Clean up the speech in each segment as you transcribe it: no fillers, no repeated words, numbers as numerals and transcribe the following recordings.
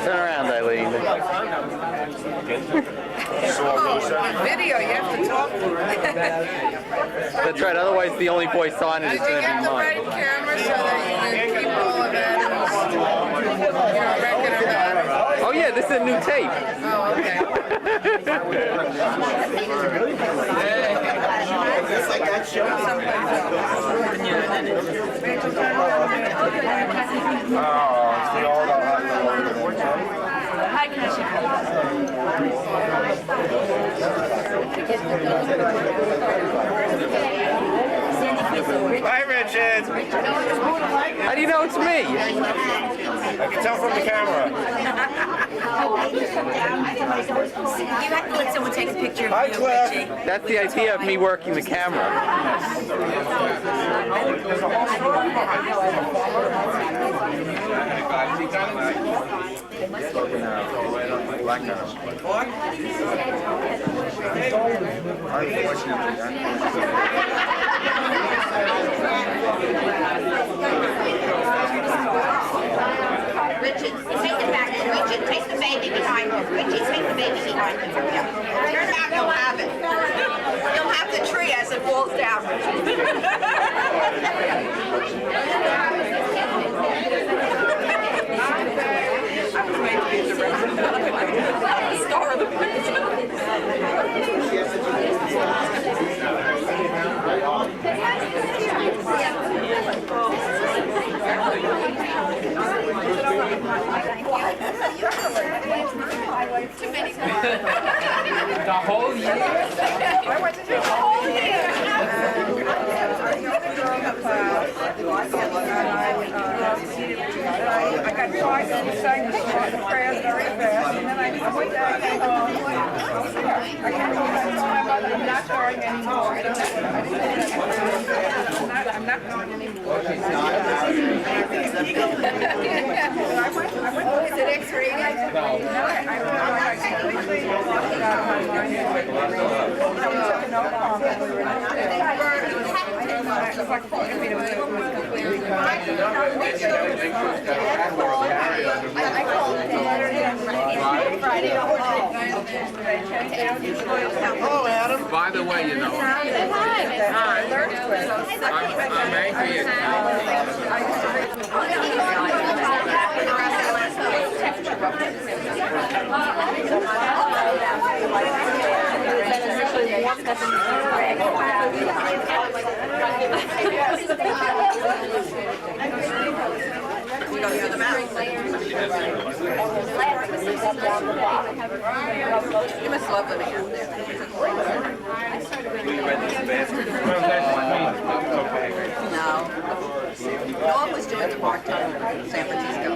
Turn around, Eileen. Video, you have to talk to it. That's right, otherwise the only voice on it is Did you going to get be the mine. right camera so that you can keep all of Adam's record of Adam? Oh yeah, this is a new tape. Oh, okay. It's like that show. Hi, Kasia. Hi, Richard. How do you know it's me? I can tell from the camera. You have to let someone take a picture of Hi, you, Cliff. Richie. That's the idea of me working the camera. Richard, take it back. Richard, take the baby behind him. Richard, take the baby behind him. Yeah. Turn around, you'll have it. You'll have the tree as it falls down, Star of the The whole year? The whole year. I got twice and sang the prayers very fast, and then I went there and came home. I came home and told my mother I'm not going anymore. I don't know what I'm not going anymore. I went to the X-ray. No, I completely lost it out of my mind. I took no comment. It was like, I mean, it was completely. Hello, Adam. By the way, you know. Hi. I'm angry at We go near the mountain. You must love living out there. No. Noah was doing the bar tunnel in San Francisco.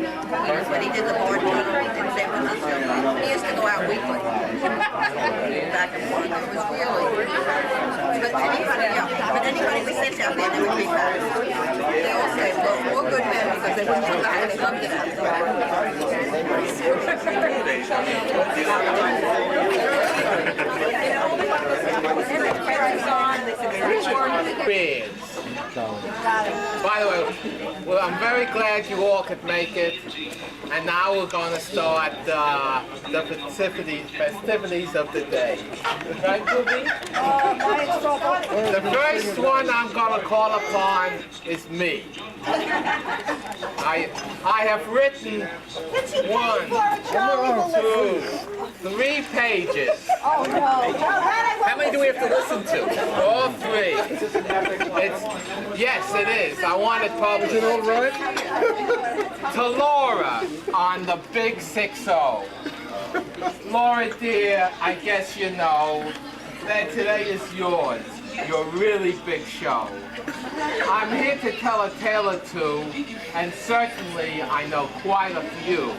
When he did the bar tunnel in San Francisco, he used to go out weekly. Back and forth. It was really. But anybody we sent out there, they would be back. They all say, well, we're good men because they wouldn't come back and they loved it out Beards. By the way, well, I'm very glad you all could make it. And now we're going to start the festivities of the day. Right, Ruby? The first one I'm going to call upon is me. I have written 1, 2, 3 pages. Oh, no. How many do we have to listen to? All 3. Yes, it is. I want it published. Is it all right? To Laura on the Big 6-0. Laura, dear, I guess you know that today is yours. Your really big show. I'm here to tell a tale or two, and certainly I know quite a few.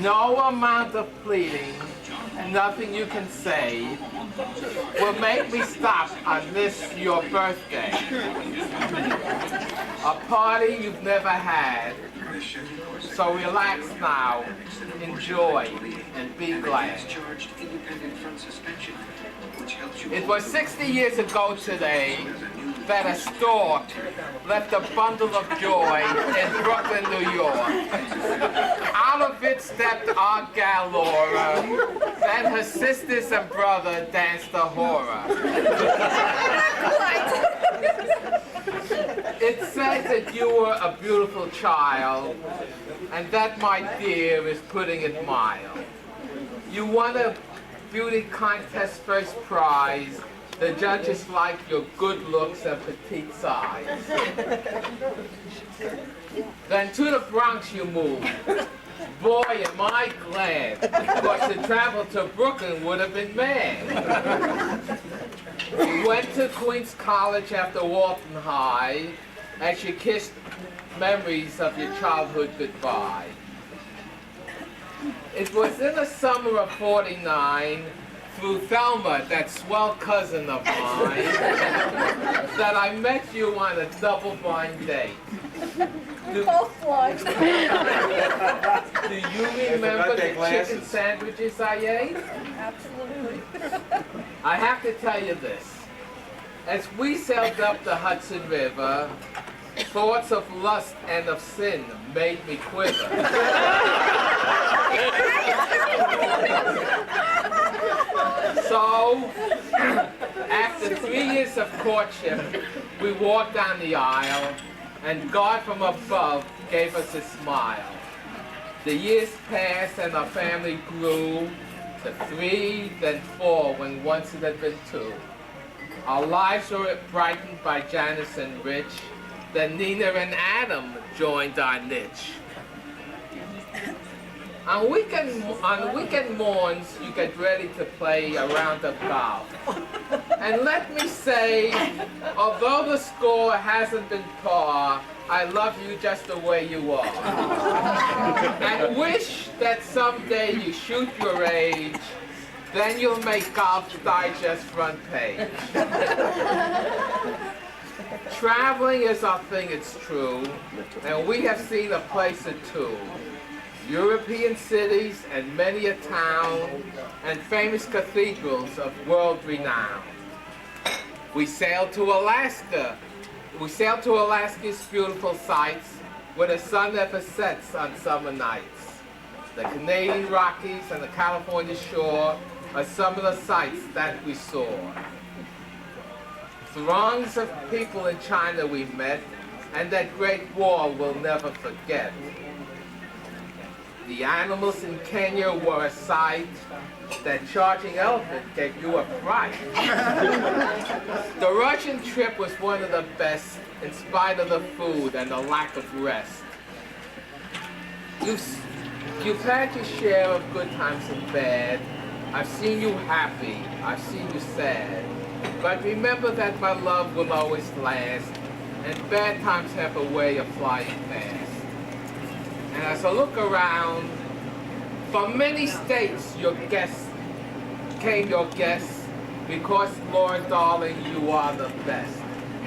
No amount of pleading nothing you can say will make me stop on this your birthday. A party you've never had. So relax now, enjoy, and be glad. It was 60 years ago today that a stork left a bundle of joy in Brooklyn, New York. Out of it stepped our gal Laura, then her sisters and brother danced the horror. It said that you were a beautiful child, and that, my dear, is putting it mild. You won a beauty contest first prize. The judges like your good looks and petite size. Then to the Bronx you moved. Boy, am I glad, because to travel to Brooklyn would have been mad. You went to Queens College after Walton High, as you kissed memories of your childhood goodbye. It was in the summer of '49, through Thelma, that swell cousin of mine, that I met you on a double-blind date. Do you remember the chicken sandwiches I ate? Absolutely. I have to tell you this. As we sailed up the Hudson River, thoughts of lust and of sin made me quiver. So, after 3 years of courtship, we walked down the aisle, and God from above gave us a smile. The years passed and our family grew to 3, then 4, when once it had been 2. Our lives were brightened by Janice and Rich, then Nina and Adam joined our niche. On weekend morns, you get ready to play a round of golf. And let me say, although the score hasn't been par, I love you just the way you are. And wish that someday you shoot your age, then you'll make Golf Digest front page. Traveling is our thing, it's true, and we have seen a place or two. European cities and many a town, and famous cathedrals of world renown. We sailed to Alaska. We sailed to Alaska's beautiful sights, where the sun never sets on summer nights. The Canadian Rockies and the California shore are some of the sights that we saw. Throngs of people in China we met, and that great wall we'll never forget. The animals in Kenya were a sight. That charging elephant gave you a fright. The Russian trip was one of the best, in spite of the food and the lack of rest. You've had your share of good times and bad. I've seen you happy, I've seen you sad. But remember that my love will always last, and bad times have a way of flying fast. And as I look around, from many states your guests, because Laura, darling, you are the best.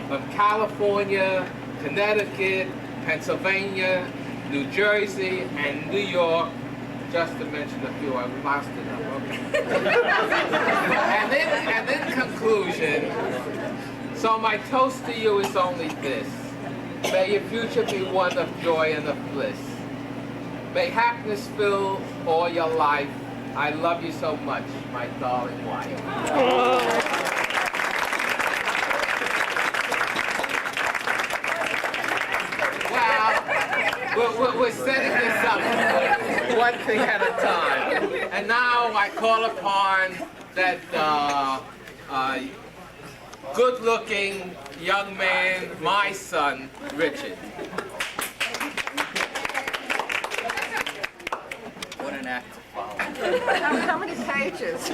From California, Connecticut, Pennsylvania, New Jersey, and New York, just to mention a few. I've lost it up. Okay. and in conclusion, so my toast to you is only this. May your future be one of joy and of bliss. May happiness fill all your life. I love you so much, my darling wife. Well, we're setting this up one thing at a time. And now I call upon that good-looking young man, my son, Richard. What an act to follow. How many pages?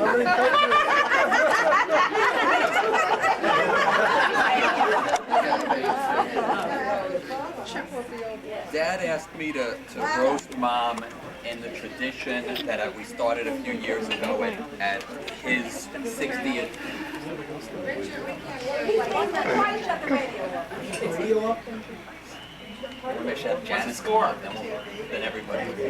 Dad asked me to roast Mom in the tradition that we started a few years ago at his 60th. Maybe I should have Janice come up, then everybody would be.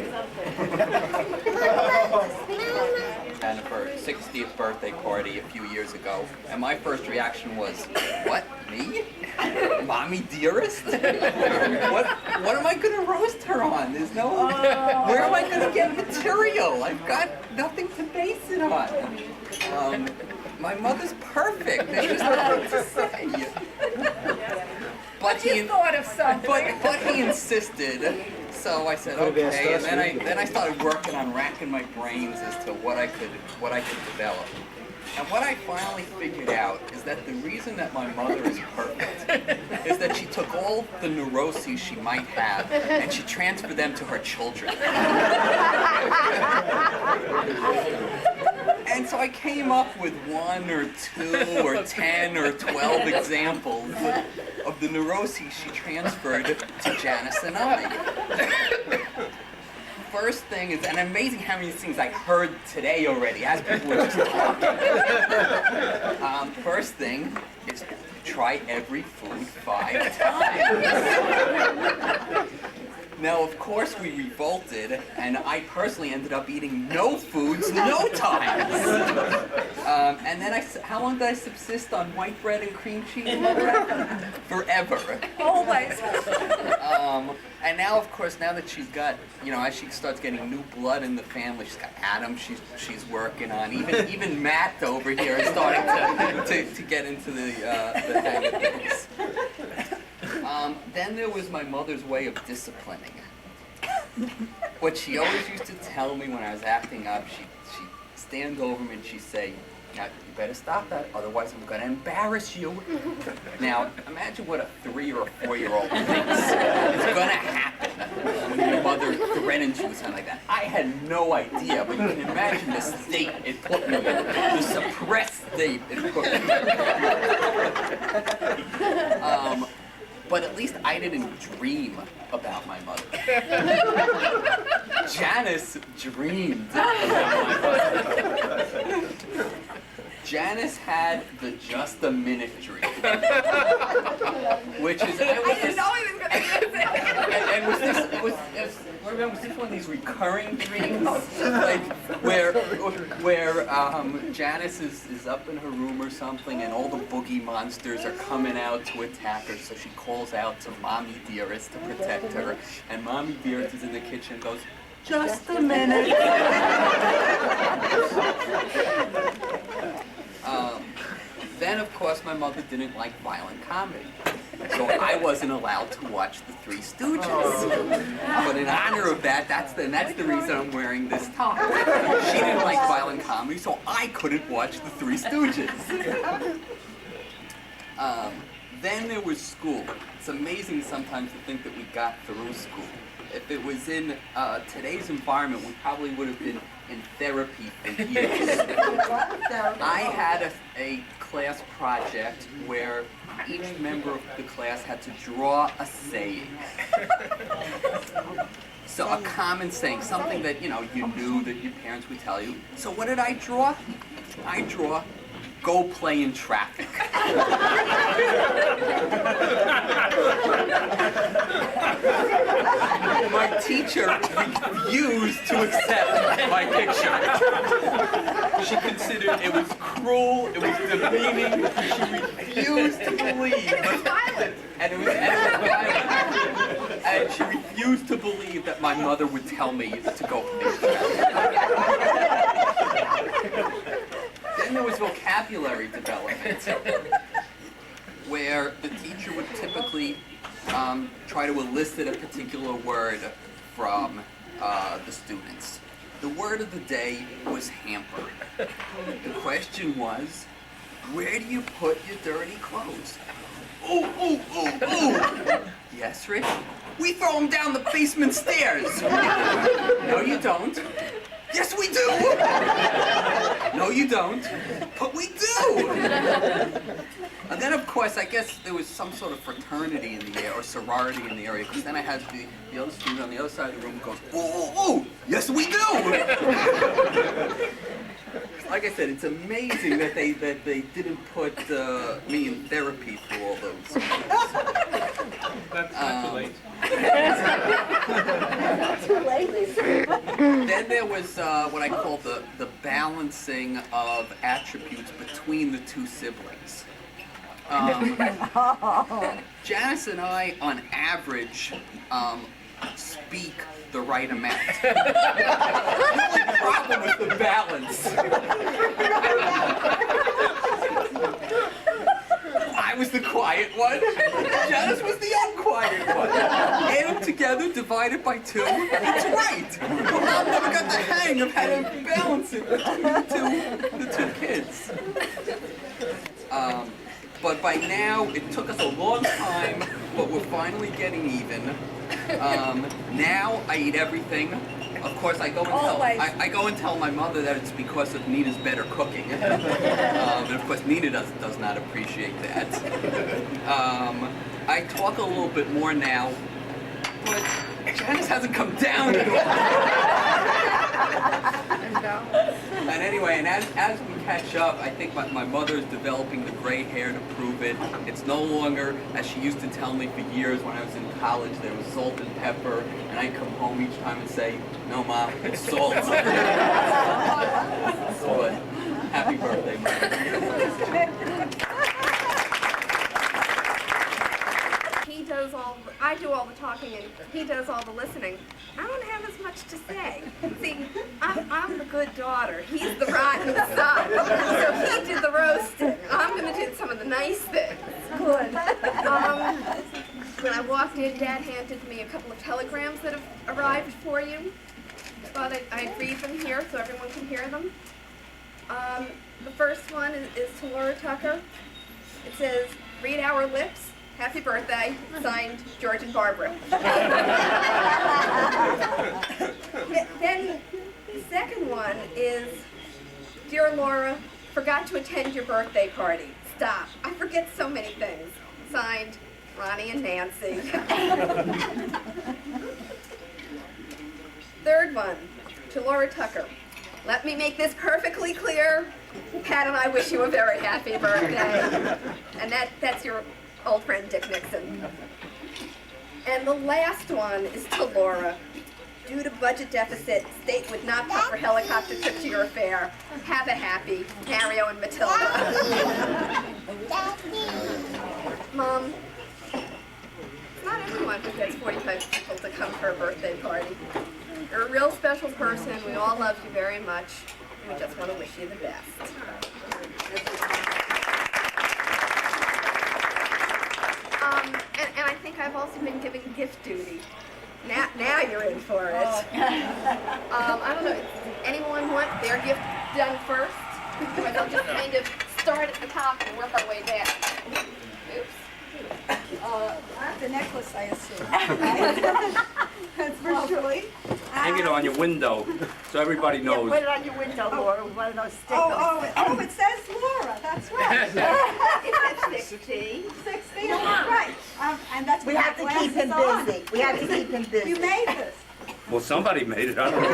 And for 60th birthday party a few years ago, and my first reaction was, what, me? Mommy Dearest? What am I gonna roast her on? There's no, where am I gonna get material? I've got nothing to base it on. My mother's perfect, there's just nothing to say. But You thought of something. but he insisted, so I said okay, and then I started working on racking my brains as to what I could develop. And what I finally figured out is that the reason that my mother is perfect is that she took all the neuroses she might have and she transferred them to her children. And so I came up with 1 or 2 or 10 or 12 examples of the neuroses she transferred to Janice and I. First thing is, and amazing how many things I heard today already as people were just talking. First thing is try every food 5 times. Now, of course, we revolted, and I personally ended up eating no foods, no times. And then how long did I subsist on white bread and cream cheese? Forever. Always. And now, of course, now that she's got, as she starts getting new blood in the family, she's got Adam she's working on. Even Matt over here is starting to get into the hang of things. Then there was my mother's way of disciplining. What she always used to tell me when I was acting up, she'd stand over me and she'd say, now, you better stop that, otherwise I'm going to embarrass you. Now, imagine what a 3 or a 4-year-old thinks is going to happen when your mother threatens you with something like that. I had no idea, but you can imagine the state it put me in, the suppressed state it put me in. But at least I didn't dream about my mother. Janice dreamed about my mother. Janice had the just a minute dream, which is I didn't know he was going to say that. and was this one of these recurring dreams, like where Janice is up in her room or something, and all the boogie monsters are coming out to attack her, so she calls out to Mommy Dearest to protect her, and Mommy Dearest is in the kitchen and goes, just a minute. Then, of course, my mother didn't like violent comedy, so I wasn't allowed to watch The Three Stooges. But in honor of that, that's the reason I'm wearing this top. She didn't like violent comedy, so I couldn't watch The Three Stooges. Then there was school. It's amazing sometimes to think that we got through school. If it was in today's environment, we probably would have been in therapy for years. I had a class project where each member of the class had to draw a saying. So a common saying, something that you knew that your parents would tell you. So what did I draw? I draw, go play in traffic. My teacher refused to accept my picture. She considered it was cruel, it was demeaning, she refused to believe. And it was violent. And it was violent. And she refused to believe that my mother would tell me to go play in traffic. Then there was vocabulary development, where the teacher would typically try to elicit a particular word from the students. The word of the day was hamper. The question was, where do you put your dirty clothes? Ooh, ooh, ooh, ooh. Yes, Rich? We throw them down the basement stairs. No, you don't. Yes, we do! No, you don't. But we do! And then, of course, I guess there was some sort of fraternity in the air, or sorority in the area, because then I had the other student on the other side of the room going, ooh, ooh, ooh! Yes, we do. Like I said, it's amazing that they didn't put me in therapy through all those years. Then there was what I call the balancing of attributes between the two siblings. Janice and I, on average, speak the right amount. The only problem was the balance. I was the quiet one. Janice was the unquiet one. Add them together, divided by 2. It's right. But Mom never got the hang of how to balance it between the two kids. But by now, it took us a long time, but we're finally getting even. Now I eat everything. Of course, I go and tell my mother that it's because of Nina's better cooking. And of course, Nina does not appreciate that. I talk a little bit more now, but Janice hasn't come down at all. And anyway, and as we catch up, I think my mother is developing the gray hair to prove it. It's no longer, as she used to tell me for years when I was in college, there was salt and pepper, and I'd come home each time and say, "No, Mom, it's salt." But happy birthday, Mom. I do all the talking and he does all the listening. I don't have as much to say. See, I'm the good daughter. He's the rotten son. So he did the roasting. I'm going to do some of the nice things. Good. When I walked in, Dad handed me a couple of telegrams that have arrived for you. Thought I'd read them here so everyone can hear them. The first one is to Laura Tucker. It says, "Read our lips. Happy birthday," signed George and Barbara. Then the second one is, "Dear Laura, forgot to attend your birthday party. Stop. I forget so many things." Signed Ronnie and Nancy. Third one, to Laura Tucker. "Let me make this perfectly clear. Pat and I wish you a very happy birthday." And that's your old friend Dick Nixon. And the last one is to Laura. "Due to budget deficit, state would not cover helicopter trip to your fair. Have a happy, Mario and Matilda." Mom, it's not everyone who gets 45 people to come for a birthday party. You're a real special person. We all love you very much. We just want to wish you the best. And I think I've also been given gift duty. Now you're in for it. I don't know, does anyone want their gift done first? Or they'll just kind of start at the top and work our way down. Oops. The necklace, I assume. That's virtually. Hang it on your window so everybody knows. Put it on your window, Laura, with one of those stickers. Oh, it says Laura, that's right. It's 60. 60, right. And that's We what have to my keep him glasses on. busy. We have to keep him busy. You made this. Well, somebody made it. I don't know.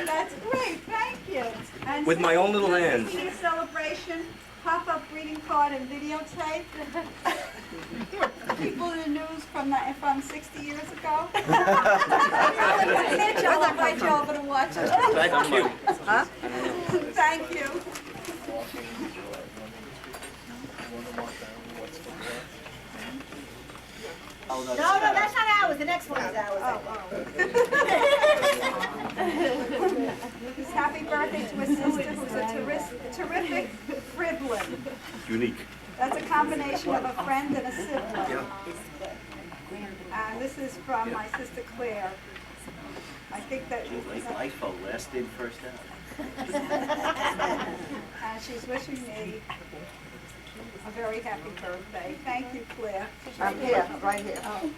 That's great, thank you. And With my own little since hands. this is a celebration, pop-up greeting card and videotape. People in the news from 60 years ago. Can't y'all invite you over to watch it? Thank you. Thank you. No, that's not ours. The next one is ours. This happy birthday to a sister who's a terrific Friblin. Unique. That's a combination of a friend and a sibling. And this is from my sister Claire. I think that LIFO, last in, first out. and she's wishing me a very happy birthday. Thank you, Claire. I'm here, right here. Oh,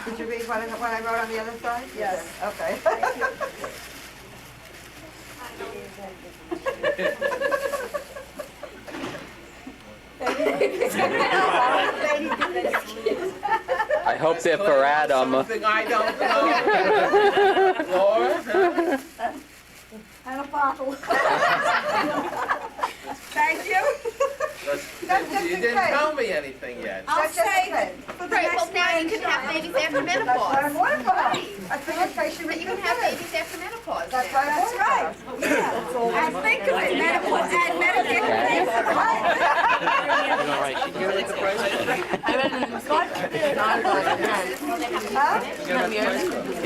Did you read what I wrote on the other side? Yes. Okay. I I hope they're for Adam. Something I don't know. Laura? And a bottle. Thank you. You didn't tell me anything yet. I'll say that. For the Right, well, next now you can have grandchild. babies after That's what I'm menopause. wondering about. I think in case you But you can have babies after menopause. That's now. right, that's right. Yeah. And think of it, menopause, and Medicare.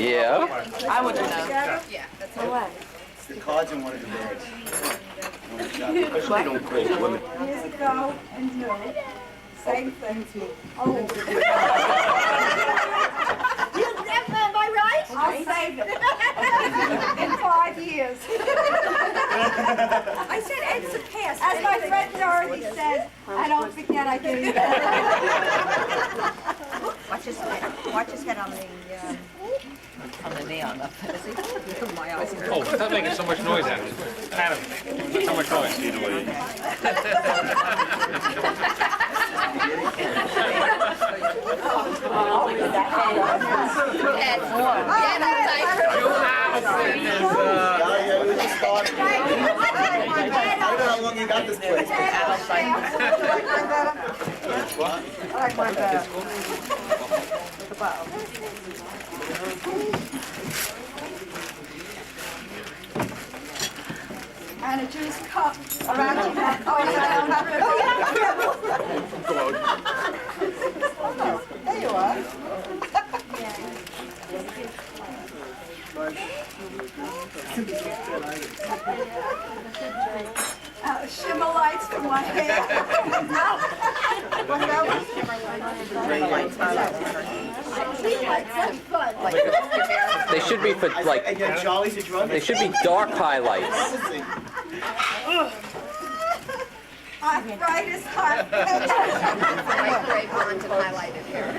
Yeah. I wouldn't know. Yeah, that's all. The cards in one of the bags. Especially don't call women. Years ago and new, same thing. Oh. Am I right? I'll save it. In 5 years. I said Ed's a pass. As my friend Dorothy says, I don't forget I gave you. Watch his head on the, On the neon. My eyes are. Oh, stop making so much noise out of it. Adam, so much noise. Ed. Yeah, that's right. June Allison is, I don't know how long you got this place. I like mine better. And a juice cup around your neck. Oh, yeah. There you are. Shimmer lights for my hair. They should be for like. And then Charlie's a drug. They should be dark highlights. Arthritis, hot. Light gray blonde and highlighted hair.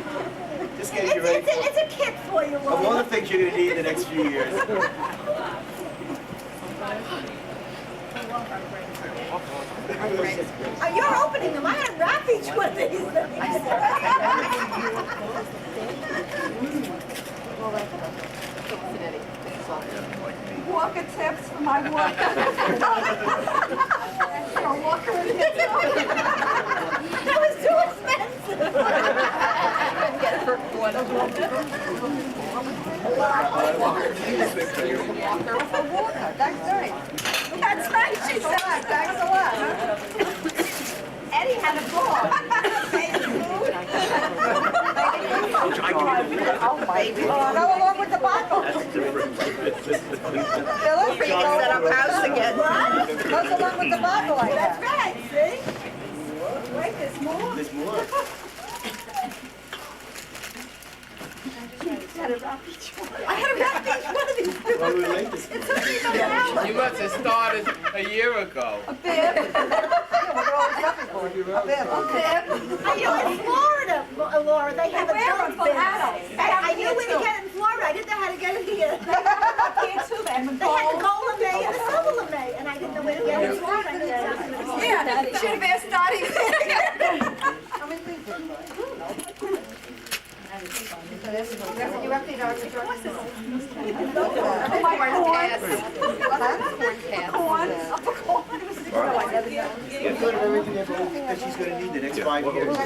Just getting you ready. It's a kit for you, Of all Laura. the things you're going to need in the next few years. You're opening them. I had to wrap each one of these things. Walker tips for my walker. A walker and tips. That was too expensive. A walker, that's right. That's right, she said. Thanks a lot. Eddie had a ball. Oh, baby. Go along with the bottle. Phyllis, we can set up house again. Goes along with the bottle like that. That's right, see? Wait, there's more. There's more. I had to wrap each one of these. Well, we like this. It took me about an hour. you must have started a year ago. A bib. A bib. You know, in Florida, Laura, they have They wear adult them for bibs. adults. And I knew where to get it in Florida, I didn't know how to get it here. Can't sue them. They had the gold LeMay and the silver LeMay, and I didn't know where to get it in Florida. I knew exactly where to get it. Yeah, should have asked Dottie. You have to eat our choices. My pass. Corn. You're doing everything that she's going to need the next 5 years.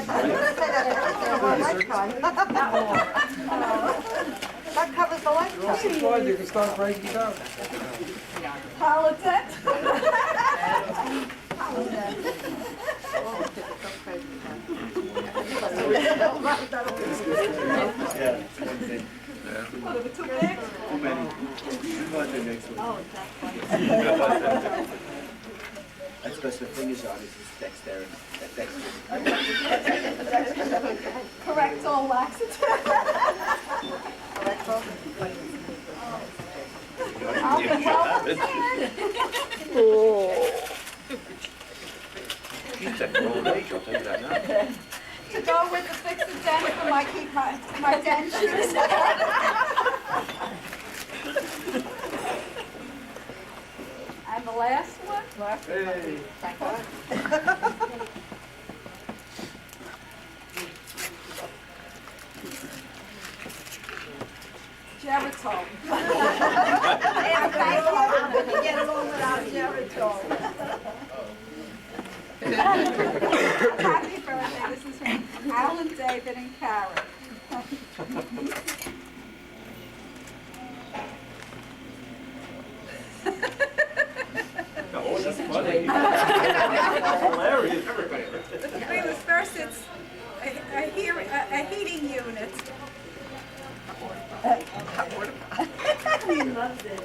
That covers the lifetime. You can start breaking down. Holodeck. Yeah. Too big? Too many. Go on to the next one. That's because the fingers on it is dexterity. Correct all laxative. I'll be well prepared. She's at old age, I'll tell you that now. To go with the fix and dent for my dentures. And the last one? Hey. Thank God. Geritol. Yeah, thank you. I'm gonna get along without Geritol. Happy birthday. This is from Alan, David, and Karen. Oh, that's funny. Hilarious. Anyway, first it's a heating unit. He loves it.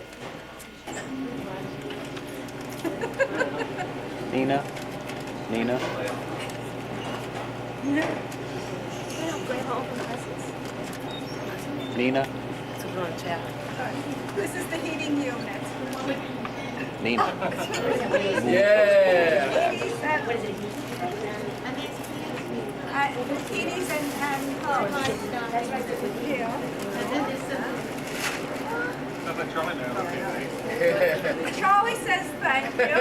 Nina? Nina? Nina? This is the heating unit. Nina? Yeah. Bikinis and Charlie says thank you.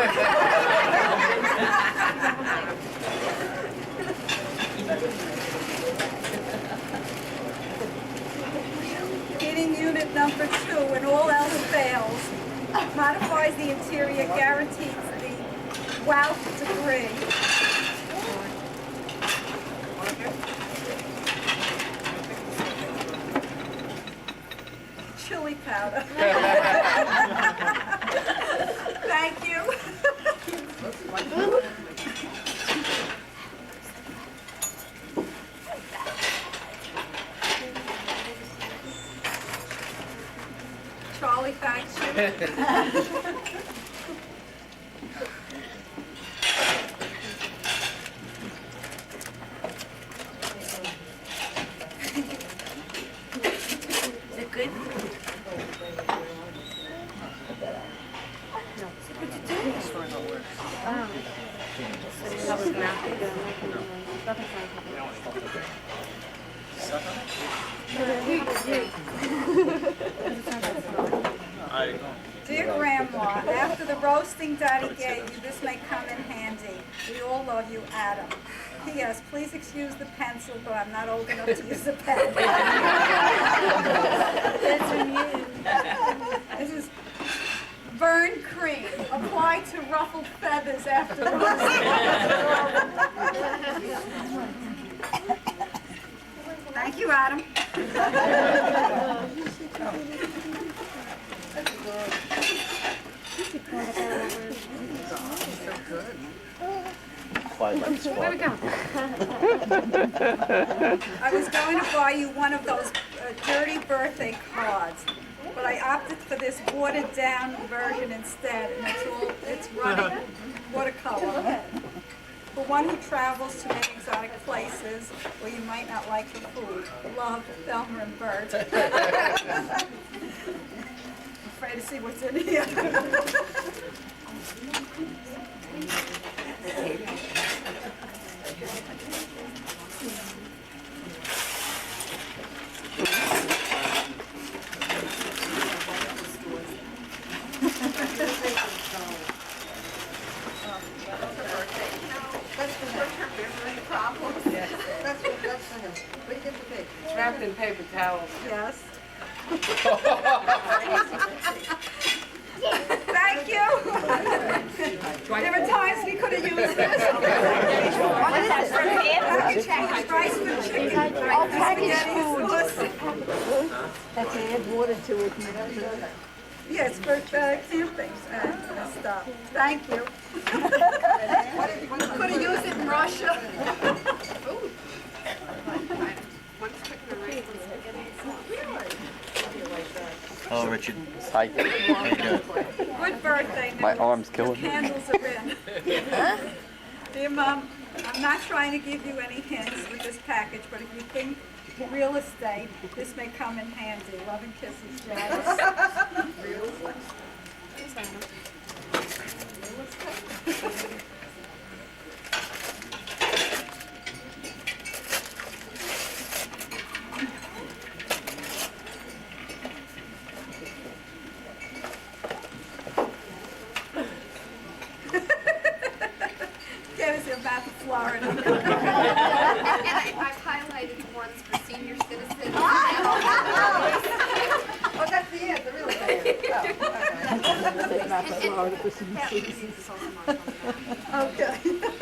Heating unit number 2, when all else fails, modifies the interior, guarantees the wow degree. Chili powder. Thank you. Charlie, thanks you. Is it good? Dear Grandma, after the roasting Daddy gave you, this may come in handy. We all love you, Adam. P.S. Please excuse the pencil, but I'm not old enough to use a pen. That's from you. This is burn cream. Apply to ruffled feathers after roasting. Thank you, Adam. Where we go? I was going to buy you one of those dirty birthday cards, but I opted for this watered down version instead, and it's running watercolor. For one who travels to many exotic places where you might not like the food. Love, Thelma and Bert. Afraid to see what's in here. It's wrapped in paper towels. Yes. Thank you. There were times we could have used this. Rice for chicken. Oh, packaged Spaghetti sauce. Have to add water to it. Yes, for camping and stuff. Thank you. Could have used it in Russia. Oh, Richard. Hi. Good birthday, My Nicholas. arm's The killing me. candles are in. Dear Mom, I'm not trying to give you any hints with this package, but if you think real estate, this may come in handy. Love and kisses, Janice. Real estate. Gave us a map of Florida. And I've highlighted ones for senior citizens. Okay.